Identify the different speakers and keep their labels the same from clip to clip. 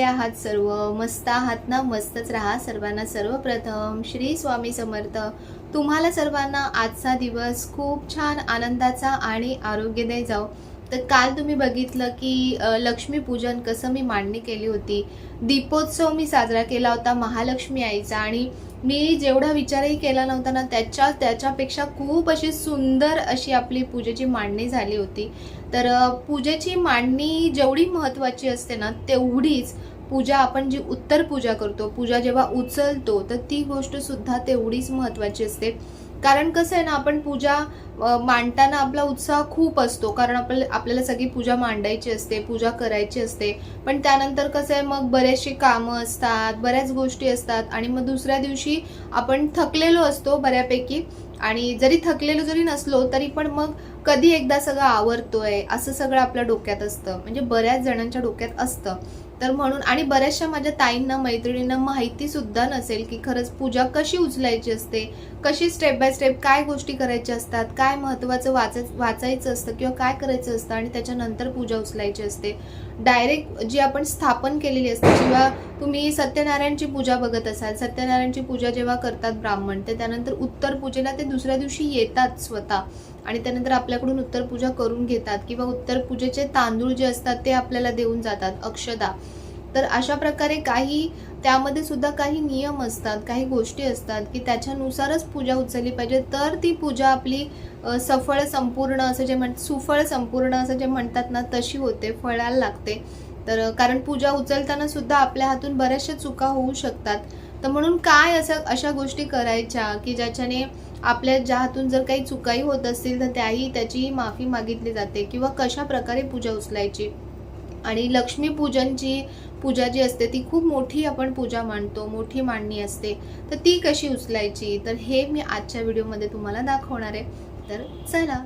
Speaker 1: आहात सर्व? मस्त आहात ना? मस्तच राहा. सर्वांना सर्वप्रथम श्री स्वामी समर्थ. तुम्हाला सर्वांना आजचा दिवस खूप छान आनंदाचा आणि आरोग्यदायी जाओ. तर काल तुम्ही बघितलं की लक्ष्मीपूजन कसं मी मांडणी केली होती. दीपोत्सव मी साजरा केला होता महालक्ष्मी आईचा आणि मी जेवढा विचारही केला नव्हता ना त्याच्यापेक्षा खूप अशी सुंदर अशी आपली पूजेची मांडणी झाली होती. तर पूजेची मांडणी जेवढी महत्त्वाची असते ना तेवढीच पूजा आपण जी उत्तर पूजा करतो, पूजा जेव्हा उचलतो तर ती गोष्ट सुद्धा तेवढीच महत्त्वाची असते. कारण कसं आहे ना, आपण पूजा मांडताना आपला उत्साह खूप असतो, कारण आपल्याला सगळी पूजा मांडायची असते, पूजा करायची असते. पण त्यानंतर कसं आहे, मग बरेचशी कामं असतात, बऱ्याच गोष्टी असतात आणि मग दुसऱ्या दिवशी आपण थकलेलो असतो बऱ्यापैकी. आणि जरी थकलेलो जरी नसलो तरी पण मग कधी एकदा सगळं आवरतोय असं सगळं आपल्या डोक्यात असतं, म्हणजे बऱ्याच जणांच्या डोक्यात असतं. तर म्हणून आणि बऱ्याचशा माझ्या ताईंना मैत्रिणींना माहिती सुद्धा नसेल की खरंच पूजा कशी उचलायची असते, कशी स्टेप बाय स्टेप काय गोष्टी करायच्या असतात, काय महत्त्वाचं वाचायचं असतं किंवा काय करायचं असतं आणि त्याच्यानंतर पूजा उचलायची असते. डायरेक्ट जी आपण स्थापन केलेली असते, जेव्हा तुम्ही सत्यनारायणची पूजा बघत असाल, सत्यनारायणची पूजा जेव्हा करतात ब्राह्मण ते त्यानंतर उत्तर पूजेला ते दुसऱ्या दिवशी येतात स्वतः आणि त्यानंतर आपल्याकडून उत्तर पूजा करून घेतात किंवा उत्तर पूजेचे तांदूळ जे असतात ते आपल्याला देऊन जातात, अक्षदा. तर अशा प्रकारे काही त्यामध्ये सुद्धा काही नियम असतात, काही गोष्टी असतात की त्याच्यानुसारच पूजा उचलली पाहिजे, तर ती पूजा आपली सफळ संपूर्ण असं जे सुफळ संपूर्ण असं जे म्हणतात ना तशी होते, फळायला लागते. तर कारण पूजा उचलताना सुद्धा आपल्या हातून बऱ्याचशा चुका होऊ शकतात. तर म्हणून काय असं अशा गोष्टी करायच्या की ज्याच्याने आपल्या ज्या हातून जर काही चुकाही होत असतील तर त्याची माफी मागितली जाते किंवा कशा प्रकारे पूजा उचलायची. आणि लक्ष्मीपूजनची पूजा जी असते ती खूप मोठी आपण पूजा मांडतो, मोठी मांडणी असते. तर ती कशी उचलायची, तर हे मी आजच्या व्हिडिओमध्ये तुम्हाला दाखवणार आहे. तर चला.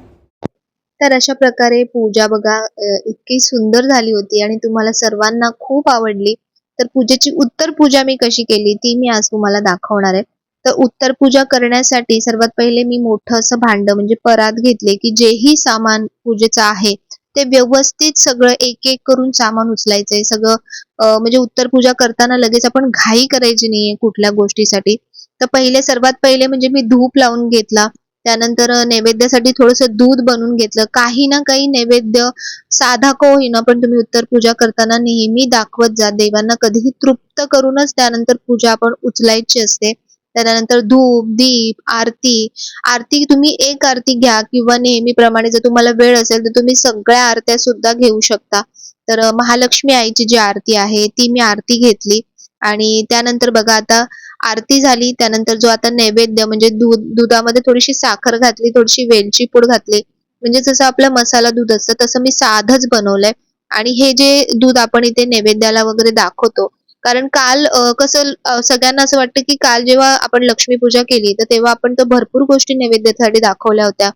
Speaker 1: तर अशा प्रकारे पूजा बघा इतकी सुंदर झाली होती आणि तुम्हाला सर्वांना खूप आवडली. तर पूजेची उत्तर पूजा मी कशी केली ती मी आज तुम्हाला दाखवणार आहे. तर उत्तर पूजा करण्यासाठी सर्वात पहिले मी मोठं असं भांड म्हणजे परात घेतले की जेही सामान पूजेचं आहे ते व्यवस्थित सगळं एक एक करून सामान उचलायचंय सगळं. म्हणजे उत्तर पूजा करताना लगेच आपण घाई करायची नाहीये कुठल्या गोष्टीसाठी. तर सर्वात पहिले म्हणजे मी धूप लावून घेतला. त्यानंतर नैवेद्यासाठी थोडंसं दूध बनवून घेतलं. काही ना काही नैवेद्य साधा का होईना पण तुम्ही उत्तर पूजा करताना नेहमी दाखवत जा. देवांना कधीही तृप्त करूनच त्यानंतर पूजा आपण उचलायची असते. त्यानंतर धूप, दीप, आरती. आरती तुम्ही एक आरती घ्या किंवा नेहमीप्रमाणे जर तुम्हाला वेळ असेल तर तुम्ही सगळ्या आरत्या सुद्धा घेऊ शकता. तर महालक्ष्मी आईची जी आरती आहे ती मी आरती घेतली आणि त्यानंतर बघा आता आरती झाली. त्यानंतर जो आता नैवेद्य म्हणजे दुधामध्ये थोडीशी साखर घातली, थोडीशी वेलची पूड घातली. म्हणजे जसं आपलं मसाला दूध असतं तसं मी साधंच बनवलंय. आणि हे जे दूध आपण इथे नैवेद्याला वगैरे दाखवतो, कारण काल कसं सगळ्यांना असं वाटतं की काल जेव्हा आपण लक्ष्मी पूजा केली तर तेव्हा आपण तर भरपूर गोष्टी नैवेद्यासाठी दाखवल्या होत्या.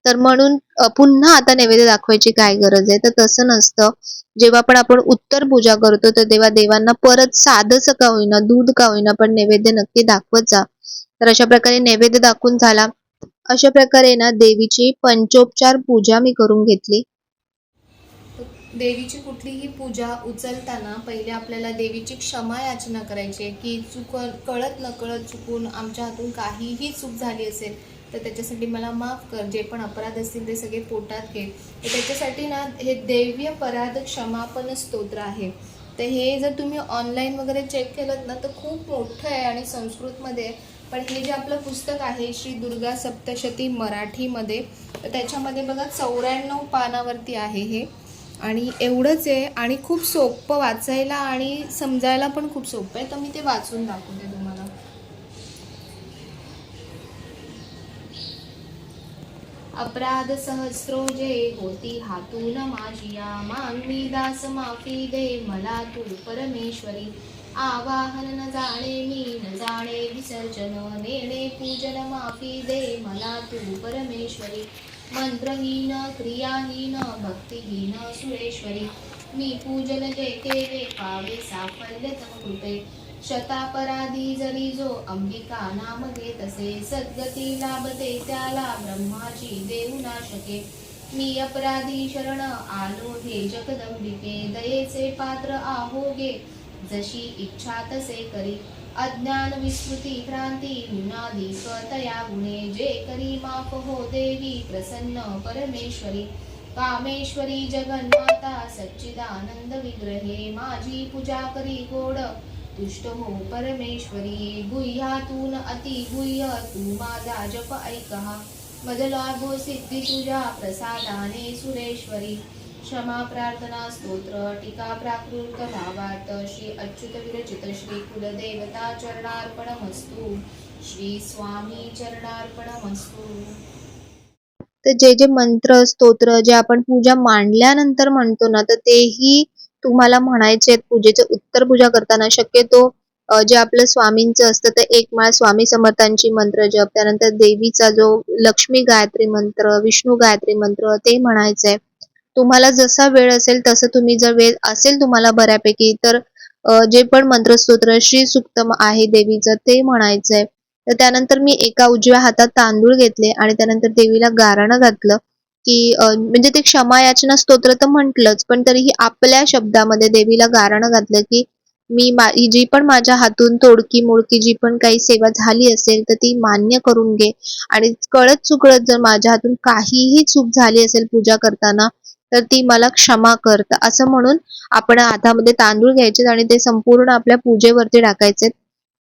Speaker 1: तर म्हणून पुन्हा आता नैवेद्य दाखवायची काय गरज आहे, तर तसं नसतं. जेव्हा पण आपण उत्तर पूजा करतो तर तेव्हा देवांना परत साधंसं का होईना, दूध का होईना पण नैवेद्य नक्की दाखवत जा. तर अशा प्रकारे नैवेद्य दाखवून झाला. अशा प्रकारे ना देवीची पंचोपचार पूजा मी करून घेतली. देवीची कुठलीही पूजा उचलताना पहिले आपल्याला देवीची क्षमा याचना करायची आहे की कळत नकळत चुकून आमच्या हातून काहीही चूक झाली असेल तर त्याच्यासाठी मला माफ कर. जे पण अपराध असतील ते सगळे पोटात घे. तर त्याच्यासाठी ना हे दैवी अपराध क्षमापन स्तोत्र आहे. तर हे जर तुम्ही ऑनलाईन वगैरे चेक केलं ना तर खूप मोठं आहे आणि संस्कृतमध्ये आहे. पण हे जे आपलं पुस्तक आहे श्री दुर्गा सप्तशती मराठीमध्ये, तर त्याच्यामध्ये बघा 94 पानावरती आहे हे. आणि एवढंच आहे आणि खूप सोपं वाचायला आणि समजायला पण खूप सोपं आहे. तर मी ते वाचून दाखवते तुम्हाला. अपराध सहस्रो जे होती हातून माझिया, मागणी दास माफी दे मला तू परमेश्वरी. आवाहन न जाणे मी न जाणे विसर्जन, नेणे पूजन माफी दे मला तू परमेश्वरी. मंत्रहीन क्रियाहीन भक्तिहीन सुरेश्वरी, मी पूजन जे केले पावे साफल्य तव कृपे. शतापराधी जरी जो अंबिका नाम घेतसे, सद्गती लाभते त्याला ब्रह्माची देऊ ना शके. मी अपराधी शरण आलो हे जगदंबिके, दयेचे पात्र आहो गे जशी इच्छा तसे करी. अज्ञान विस्मृती भ्रांती गुणादी स्वतया गुणे जे करी माफ हो देवी प्रसन्न परमेश्वरी. कामेश्वरी जगन्माता सच्चिदानंद विग्रहे माझी पूजा करी गोड तुष्ट हो परमेश्वरी. गुह्यातून अति गुह्य तू माझा जप ऐकहा मज लाभो सिद्धी तुझ्या प्रसादाने सुरेश्वरी. क्षमा प्रार्थना स्तोत्र टीका प्राकृत भावात श्री अच्युत विरचित श्री कुलदेवता चरणार्पणमस्तु. श्री स्वामी चरणार्पणमस्तु.
Speaker 2: तर जे जे मंत्र स्तोत्र जे आपण पूजा मांडल्यानंतर म्हणतो ना, तर तेही तुम्हाला म्हणायचे आहेत पूजेचं उत्तर पूजा करताना. शक्यतो जे आपलं स्वामींचं असतं ते एक माळ स्वामी समर्थांची मंत्र जप, त्यानंतर देवीचा जो लक्ष्मी गायत्री मंत्र, विष्णू गायत्री मंत्र ते म्हणायचंय. तुम्हाला जसा वेळ असेल तसं तुम्ही, जर वेळ असेल तुम्हाला बऱ्यापैकी, तर जे पण मंत्रस्तोत्र श्री सुक्तम आहे देवीचं ते म्हणायचंय. तर त्यानंतर मी एका उजव्या हातात तांदूळ घेतले आणि त्यानंतर देवीला गाराणं घातलं, की म्हणजे ते क्षमा याचना स्तोत्र तर म्हटलंच, पण तरीही आपल्या शब्दामध्ये देवीला गाराणं घातलं, की ही जी पण माझ्या हातून तोडकी मोडकी जी पण काही सेवा झाली असेल तर ती मान्य करून घे, आणि कळत चुकळत जर माझ्या हातून काहीही चूक झाली असेल पूजा करताना तर ती मला क्षमा कर. असं म्हणून आपण हातामध्ये तांदूळ घ्यायचे आणि ते संपूर्ण आपल्या पूजेवरती टाकायचे,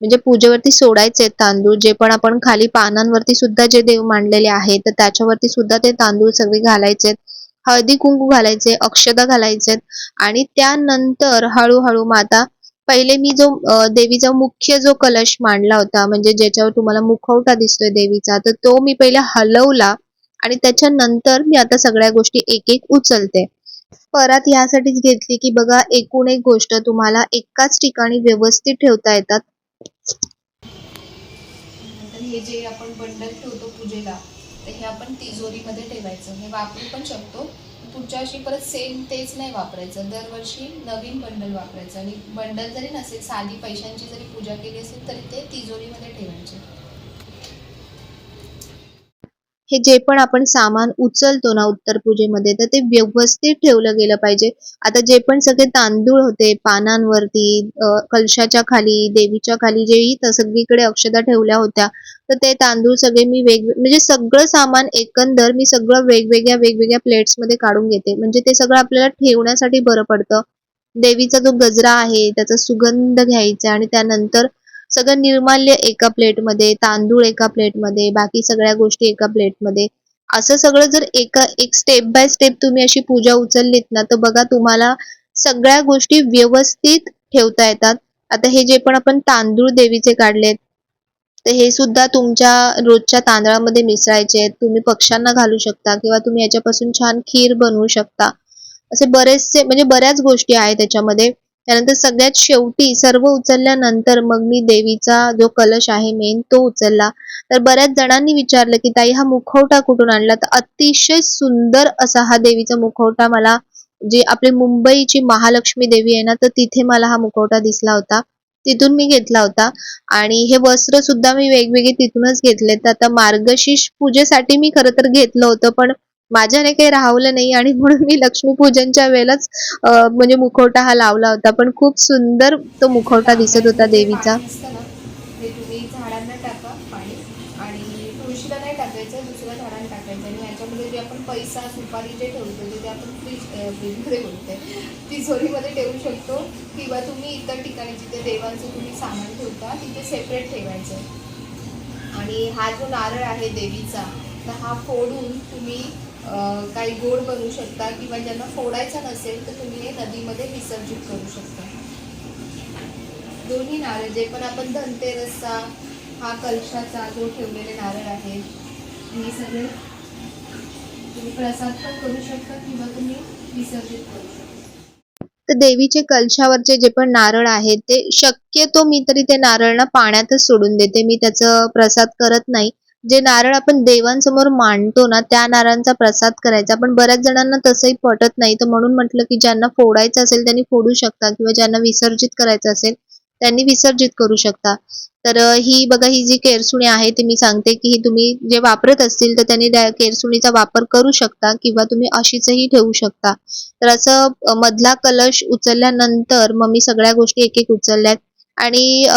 Speaker 2: म्हणजे पूजेवरती सोडायचे तांदूळ. जे पण आपण खाली पानांवरती सुद्धा जे देव मांडलेले आहेत तर त्याच्यावरती सुद्धा ते तांदूळ सगळे घालायचे. हळदी कुंकू घालायचे, अक्षता घालायचे, आणि त्यानंतर हळूहळू माता, पहिले मी जो देवीचा मुख्य जो कलश मांडला होता, म्हणजे ज्याच्यावर तुम्हाला मुखवटा दिसतोय देवीचा, तर तो मी पहिले हलवला आणि त्याच्यानंतर मी आता सगळ्या गोष्टी एक एक उचलते. परात यासाठीच घेतली की बघा, एकूण एक गोष्ट तुम्हाला एकाच ठिकाणी व्यवस्थित ठेवता येतात.
Speaker 1: नंतर हे जे आपण बंडल ठेवतो पूजेला, तर हे आपण तिजोरीमध्ये ठेवायचं. हे वापरू पण शकतो, पुढच्या वर्षी परत सेम तेच नाही वापरायचं. दरवर्षी नवीन बंडल वापरायचं, आणि बंडल जरी नसेल, साधी पैशांची जरी पूजा केली असेल तरी ते तिजोरीमध्ये ठेवायचे.
Speaker 2: हे जे पण आपण सामान उचलतो ना उत्तर पूजेमध्ये, तर ते व्यवस्थित ठेवलं गेलं पाहिजे. आता जे पण सगळे तांदूळ होते पानांवरती, कलशाच्या खाली, देवीच्या खाली, जेही सगळीकडे अक्षता ठेवल्या होत्या, तर ते तांदूळ सगळे मी म्हणजे सगळं सामान एकंदर मी सगळं वेगवेगळ्या प्लेट्समध्ये काढून घेते, म्हणजे ते सगळं आपल्याला ठेवण्यासाठी बरं पडतं. देवीचा जो गजरा आहे त्याचा सुगंध घ्यायचा, आणि त्यानंतर सगळं निर्माल्य एका प्लेटमध्ये, तांदूळ एका प्लेटमध्ये, बाकी सगळ्या गोष्टी एका प्लेटमध्ये. असं सगळं जर एक स्टेप बाय स्टेप तुम्ही अशी पूजा उचललीत ना, तर बघा तुम्हाला सगळ्या गोष्टी व्यवस्थित ठेवता येतात. आता हे जे पण आपण तांदूळ देवीचे काढलेत, तर हे सुद्धा तुमच्या रोजच्या तांदळामध्ये मिसळायचे आहेत. तुम्ही पक्ष्यांना घालू शकता किंवा तुम्ही याच्यापासून छान खीर बनवू शकता. असे बरेचसे, म्हणजे बऱ्याच गोष्टी आहेत त्याच्यामध्ये. त्यानंतर सगळ्यात शेवटी सर्व उचलल्यानंतर मग मी देवीचा जो कलश आहे मेन तो उचलला. तर बऱ्याच जणांनी विचारलं की ताई हा मुखवटा कुठून आणला, तर अतिशय सुंदर असा हा देवीचा मुखवटा मला, जे आपली मुंबईची महालक्ष्मी देवी आहे ना, तर तिथे मला हा मुखवटा दिसला होता, तिथून मी घेतला होता. आणि हे वस्त्र सुद्धा मी वेगवेगळे तिथूनच घेतलेत. आता मार्गशीर्ष पूजेसाठी मी खरं तर घेतलं होतं, पण माझ्याने काही राहवलं नाही, आणि म्हणून मी लक्ष्मीपूजनच्या वेळेलाच म्हणजे मुखवटा हा लावला होता. पण खूप सुंदर तो मुखवटा दिसत होता
Speaker 1: तांब्यातलं जे
Speaker 2: देवीचा.
Speaker 1: पाणी असतं ना, ते तुम्ही झाडांना टाका पाणी, आणि तुळशीला नाही टाकायचं, दुसऱ्या झाडांना टाकायचं. आणि याच्यामध्ये जे आपण पैसा सुपारी जे ठेवतो ते आपण फ्रीजमध्ये बोलते, तिजोरीमध्ये ठेवू शकतो, किंवा तुम्ही इतर ठिकाणी जिथे देवांचं तुम्ही सामान ठेवता तिथे सेपरेट ठेवायचं. आणि हा जो नारळ आहे देवीचा, तर हा फोडून तुम्ही काही गोड बनवू शकता, किंवा ज्यांना फोडायचा नसेल तर तुम्ही हे नदीमध्ये विसर्जित करू शकता. दोन्ही नारळ, जे पण आपण धनतेरसचा, हा कलशाचा जो ठेवलेले नारळ आहे, हे सगळे तुम्ही प्रसाद पण करू शकता किंवा तुम्ही विसर्जित करू शकता.
Speaker 2: तर देवीचे कलशावरचे जे पण नारळ आहेत ते शक्यतो मी तरी ते नारळ ना पाण्यातच सोडून देते. मी त्याचं प्रसाद करत नाही. जे नारळ आपण देवांसमोर मांडतो ना त्या नारळांचा प्रसाद करायचा. पण बऱ्याच जणांना तसंही पटत नाही, तर म्हणून म्हटलं की ज्यांना फोडायचं असेल त्यांनी फोडू शकता, किंवा ज्यांना विसर्जित करायचं असेल त्यांनी विसर्जित करू शकता. तर ही बघा ही जी केरसुणी आहे ती मी सांगते की ही तुम्ही जे वापरत असतील तर त्यांनी त्या केरसुणीचा वापर करू शकता किंवा तुम्ही अशीचही ठेवू शकता. तर असं मधला कलश उचलल्यानंतर मग मी सगळ्या गोष्टी एक-एक उचलल्यात आणि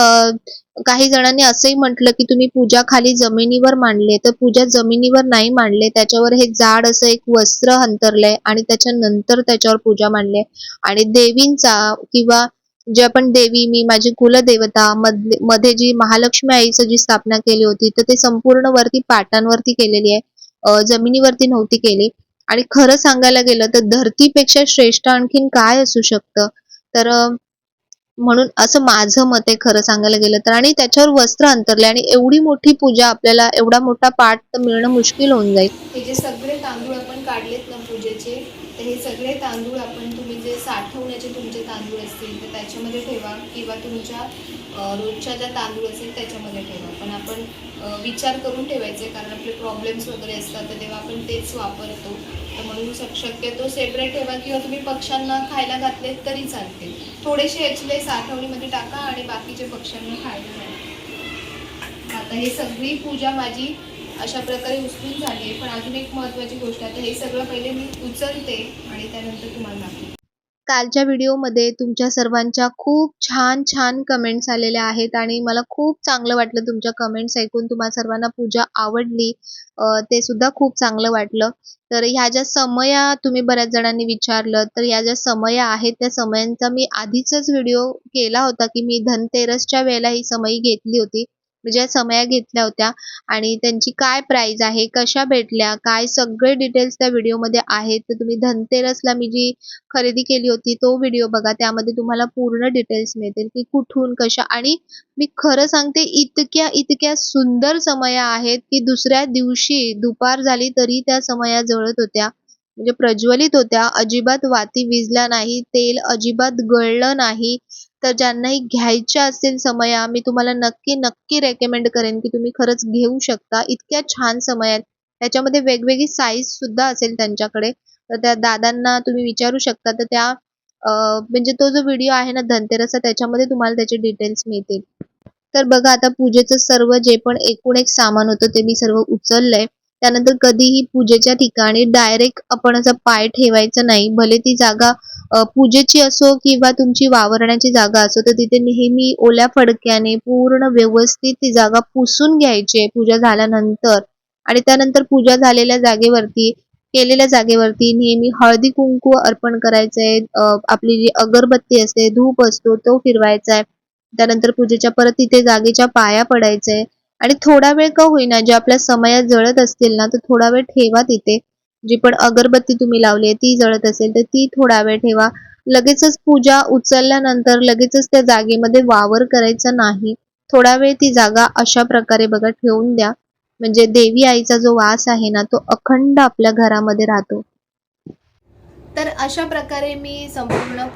Speaker 2: काही जणांनी असंही म्हटलं की तुम्ही पूजा खाली जमिनीवर मांडली, तर पूजा जमिनीवर नाही मांडली. त्याच्यावर हे जाड असं एक वस्त्र अंथरलंय आणि त्याच्यानंतर त्याच्यावर पूजा मांडली आहे आणि देवींचा किंवा जे आपण देवी, मी माझी कुलदेवता मध्ये जी महालक्ष्मी आईची जी स्थापना केली होती, तर ते संपूर्ण वरती पाटांवरती केलेली आहे. जमिनीवरती नव्हती केली आणि खरं सांगायला गेलं तर धरतीपेक्षा श्रेष्ठ आणखीन काय असू शकतं? तर म्हणून असं माझं मत आहे खरं सांगायला गेलं तर. आणि त्याच्यावर वस्त्र अंथरले आणि एवढी मोठी पूजा आपल्याला एवढा मोठा पाट तर मिळणं मुश्किल होऊन जाईल.
Speaker 1: हे जे सगळे तांदूळ आपण काढलेत ना पूजेचे, तर हे सगळे तांदूळ आपण तुम्ही जे साठवण्याचे तुमचे तांदूळ असतील तर त्याच्यामध्ये ठेवा किंवा तुमच्या रोजच्या ज्या तांदूळ असेल त्याच्यामध्ये ठेवा. पण आपण विचार करून ठेवायचे, कारण आपले प्रॉब्लेम्स वगैरे असतात तर तेव्हा आपण तेच वापरतो. तर म्हणून शक्यतो सेपरेट ठेवा किंवा तुम्ही पक्ष्यांना खायला घातले तरी चालते. थोडेसे याचले साठवणीमध्ये टाका आणि बाकीचे पक्ष्यांना खायला घाला. आता हे सगळी पूजा माझी अशा प्रकारे उचलून झाली आहे. पण अजून एक महत्त्वाची गोष्ट आहे, तर हे सगळं पहिले मी उचलते आणि त्यानंतर तुम्हाला दाखवते.
Speaker 2: कालच्या व्हिडिओमध्ये तुमच्या सर्वांच्या खूप छान छान कमेंट्स आलेल्या आहेत आणि मला खूप चांगलं वाटलं तुमच्या कमेंट्स ऐकून. तुम्हा सर्वांना पूजा आवडली, ते सुद्धा खूप चांगलं वाटलं. तर ह्या ज्या समया तुम्ही बऱ्याच जणांनी विचारलं, तर या ज्या समया आहेत त्या समयांचा मी आधीचच व्हिडिओ केला होता की मी धनतेरसच्या वेळेला ही समई घेतली होती. ज्या समया घेतल्या होत्या आणि त्यांची काय प्राईज आहे, कशा भेटल्या, काय सगळे डिटेल्स त्या व्हिडिओमध्ये आहेत. तर तुम्ही धनतेरसला मी जी खरेदी केली होती तो व्हिडिओ बघा. त्यामध्ये तुम्हाला पूर्ण डिटेल्स मिळतील की कुठून, कशा. आणि मी खरं सांगते इतक्या सुंदर समया आहेत की दुसऱ्या दिवशी दुपार झाली तरी त्या समया जळत होत्या. म्हणजे प्रज्वलित होत्या. अजिबात वाती विझल्या नाही, तेल अजिबात गळलं नाही. तर ज्यांनाही घ्यायच्या असतील समया, मी तुम्हाला नक्की रेकमेंड करेन की तुम्ही खरंच घेऊ शकता. इतक्या छान समया आहेत. त्याच्यामध्ये वेगवेगळी साईज सुद्धा असेल त्यांच्याकडे. तर त्या दादांना तुम्ही विचारू शकता. तर त्या म्हणजे तो जो व्हिडिओ आहे ना धनतेरसचा, त्याच्यामध्ये तुम्हाला त्याचे डिटेल्स मिळतील. तर बघा आता पूजेचं सर्व जे पण एकूण एक सामान होतं ते मी सर्व उचललंय. त्यानंतर कधीही पूजेच्या ठिकाणी डायरेक्ट आपण असं पाय ठेवायचं नाही. भले ती जागा पूजेची असो किंवा तुमची वावरण्याची जागा असो, तर तिथे नेहमी ओल्या फडक्याने पूर्ण व्यवस्थित ती जागा पुसून घ्यायची आहे पूजा झाल्यानंतर. आणि त्यानंतर पूजा झालेल्या जागेवरती, केलेल्या जागेवरती नेहमी हळदी कुंकू अर्पण करायचंय. आपली जी अगरबत्ती असते, धूप असतो तो फिरवायचा आहे. त्यानंतर पूजेच्या परत तिथे जागेच्या पाया पडायचंय आणि थोडा वेळ का होईना ज्या आपल्या समया जळत असतील ना, तर थोडा वेळ ठेवा तिथे. जी पण अगरबत्ती तुम्ही लावली आहे ती जळत असेल तर ती थोडा वेळ ठेवा. लगेचच पूजा उचलल्यानंतर लगेचच त्या जागेमध्ये वावर करायचा नाही. थोडा वेळ ती जागा अशा प्रकारे बघा ठेवून द्या. म्हणजे देवी आईचा जो वास आहे ना तो अखंड आपल्या घरामध्ये राहतो.
Speaker 1: तर अशा प्रकारे मी संपूर्ण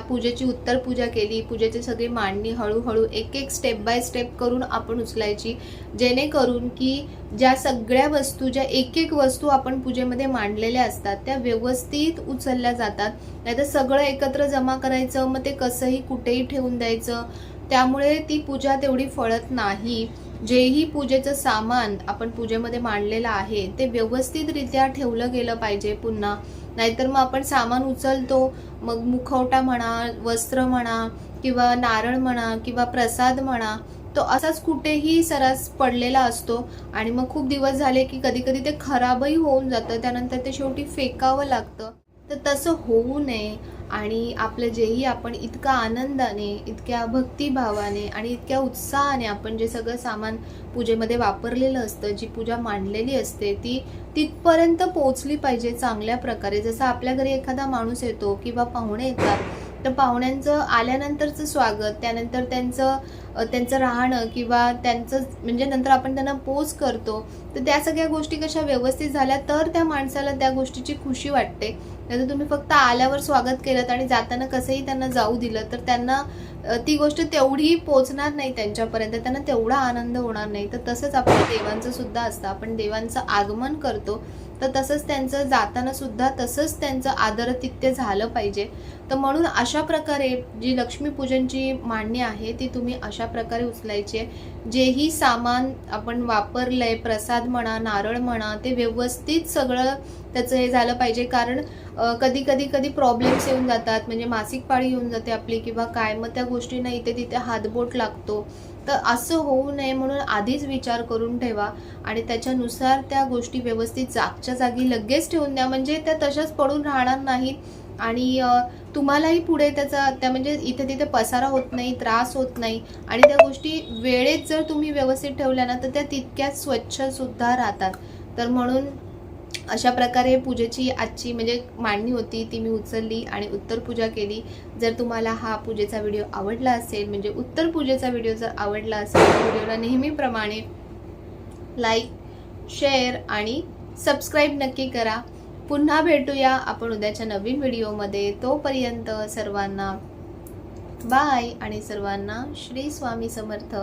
Speaker 1: पूजेची उत्तर पूजा केली. पूजेची सगळी मांडणी हळूहळू एक स्टेप बाय स्टेप करून आपण उचलायची, जेणेकरून की ज्या सगळ्या वस्तू, ज्या एक वस्तू आपण पूजेमध्ये मांडलेल्या असतात त्या व्यवस्थित उचलल्या जातात. नाहीतर सगळं एकत्र जमा करायचं, मग ते कसंही कुठेही ठेवून द्यायचं, त्यामुळे ती पूजा तेवढी फळत नाही. जेही पूजेचं सामान आपण पूजेमध्ये मांडलेलं आहे ते व्यवस्थितरित्या ठेवलं गेलं पाहिजे पुन्हा. नाहीतर मग आपण सामान उचलतो, मग मुखवटा म्हणा, वस्त्र म्हणा किंवा नारळ म्हणा किंवा प्रसाद म्हणा, तो असाच कुठेही सरास पडलेला असतो आणि मग खूप दिवस झाले की कधी कधी ते खराबही होऊन जातं. त्यानंतर ते शेवटी फेकावं लागतं. तर तसं होऊ नये आणि आपलं जेही आपण इतका आनंदाने, इतक्या भक्तिभावाने आणि इतक्या उत्साहाने आपण जे सगळं सामान पूजेमध्ये वापरलेलं असतं, जी पूजा मांडलेली असते ती तिथपर्यंत पोहोचली पाहिजे चांगल्या प्रकारे. जसं आपल्या घरी एखादा माणूस येतो किंवा पाहुणे येतात, तर पाहुण्यांचं आल्यानंतरचं स्वागत, त्यानंतर त्यांचं राहणं किंवा त्यांचं म्हणजे नंतर आपण त्यांना पोच करतो, तर त्या सगळ्या गोष्टी कशा व्यवस्थित झाल्या तर त्या माणसाला त्या गोष्टीची खुशी वाटते. नाही तर तुम्ही फक्त आल्यावर स्वागत केलं आणि जाताना कसंही त्यांना जाऊ दिलं तर त्यांना ती गोष्ट तेवढी पोचणार नाही त्यांच्यापर्यंत, त्यांना तेवढा आनंद होणार नाही. तर तसंच आपल्या देवांचं सुद्धा असतं. आपण देवांचं आगमन करतो तर तसंच त्यांचं जाताना सुद्धा तसंच त्यांचं आदरातिथ्य झालं पाहिजे. तर म्हणून अशा प्रकारे जी लक्ष्मीपूजनची मांडणी आहे ती तुम्ही अशा प्रकारे उचलायची आहे. जेही सामान आपण वापरलंय, प्रसाद म्हणा, नारळ म्हणा, ते व्यवस्थित सगळं त्याचं हे झालं पाहिजे. कारण कधी प्रॉब्लेम्स येऊन जातात, म्हणजे मासिक पाळी येऊन जाते आपली किंवा काय, मग त्या गोष्टींना इथे तिथे हातबोट लागतो. तर असं होऊ नये म्हणून आधीच विचार करून ठेवा आणि त्याच्यानुसार त्या गोष्टी व्यवस्थित जागच्या जागी लगेच ठेवून द्या, म्हणजे त्या तशाच पडून राहणार नाहीत आणि तुम्हालाही पुढे त्या म्हणजे इथे तिथे पसारा होत नाही, त्रास होत नाही आणि त्या गोष्टी वेळेत जर तुम्ही व्यवस्थित ठेवल्या ना तर त्या तितक्याच स्वच्छ सुद्धा राहतात. तर म्हणून अशा प्रकारे पूजेची आजची म्हणजे मांडणी होती ती मी उचलली आणि उत्तर पूजा केली. जर तुम्हाला हा पूजेचा व्हिडिओ आवडला असेल, म्हणजे उत्तर पूजेचा व्हिडिओ जर आवडला असेल तर व्हिडिओला नेहमीप्रमाणे लाईक, शेअर आणि सबस्क्राईब नक्की करा. पुन्हा भेटूया आपण उद्याच्या नवीन व्हिडिओमध्ये. तोपर्यंत सर्वांना बाय आणि सर्वांना श्री स्वामी समर्थ.